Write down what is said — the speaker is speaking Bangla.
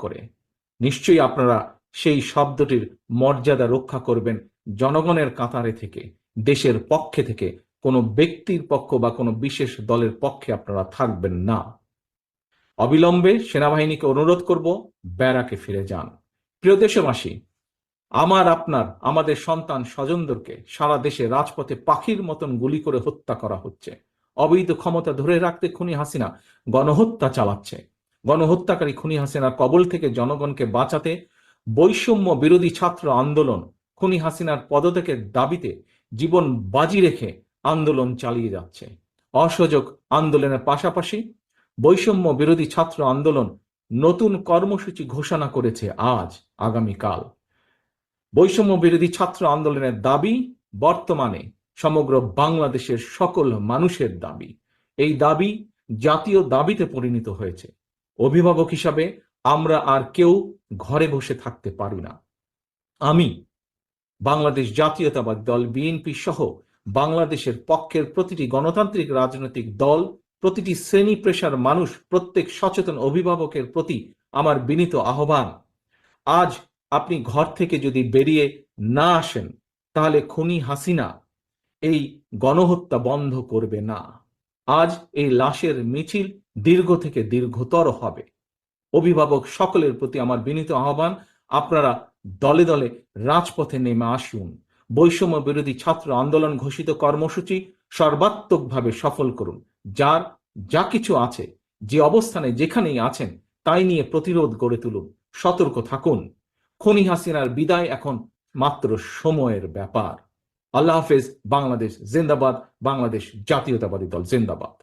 করে। নিশ্চয়ই আপনারা সেই শব্দটির মর্যাদা রক্ষা করবেন জনগণের কাতারে থেকে, দেশের পক্ষে থেকে। কোনো ব্যক্তির পক্ষ বা কোনো বিশেষ দলের পক্ষে আপনারা থাকবেন না। অবিলম্বে সেনাবাহিনীকে অনুরোধ করব, ব্যারাকে ফিরে যান। প্রিয় দেশবাসী, আমাদের সন্তান স্বজনদেরকে সারা দেশে রাজপথে পাখির মতন গুলি করে হত্যা করা হচ্ছে। অবৈধ ক্ষমতা ধরে রাখতে খুনি হাসিনা গণহত্যা চালাচ্ছে। গণহত্যাকারী খুনি হাসিনার কবল থেকে জনগণকে বাঁচাতে বৈষম্য বিরোধী ছাত্র আন্দোলন খুনি হাসিনার পদত্যাগের দাবিতে জীবন বাজি রেখে আন্দোলন চালিয়ে যাচ্ছে। অসহযোগ আন্দোলনের পাশাপাশি বৈষম্য বিরোধী ছাত্র আন্দোলন নতুন কর্মসূচি ঘোষণা করেছে আজ আগামীকাল। বৈষম্য বিরোধী ছাত্র আন্দোলনের দাবি বর্তমানে সমগ্র বাংলাদেশের সকল মানুষের দাবি। এই দাবি জাতীয় দাবিতে পরিণত হয়েছে। অভিভাবক হিসাবে আমরা আর কেউ ঘরে বসে থাকতে পারি না। আমি বাংলাদেশ জাতীয়তাবাদী দল বিএনপি সহ বাংলাদেশের পক্ষের প্রতিটি গণতান্ত্রিক রাজনৈতিক দল, প্রতিটি শ্রেণী পেশার মানুষ, প্রত্যেক সচেতন অভিভাবকের প্রতি আমার বিনীত আহ্বান, আজ আপনি ঘর থেকে যদি বেরিয়ে না আসেন তাহলে খুনি হাসিনা এই গণহত্যা বন্ধ করবে না। আজ এই লাশের মিছিল দীর্ঘ থেকে দীর্ঘতর হবে। অভিভাবক সকলের প্রতি আমার বিনীত আহ্বান, আপনারা দলে দলে রাজপথে নেমে আসুন। বৈষম্য বিরোধী ছাত্র আন্দোলন ঘোষিত কর্মসূচি সর্বাত্মকভাবে সফল করুন। যার যা কিছু আছে, যে অবস্থানে যেখানেই আছেন, তাই নিয়ে প্রতিরোধ গড়ে তুলুন। সতর্ক থাকুন। খুনি হাসিনার বিদায় এখন মাত্র সময়ের ব্যাপার। আল্লাহ হাফেজ। বাংলাদেশ জিন্দাবাদ। বাংলাদেশ জাতীয়তাবাদী দল জিন্দাবাদ।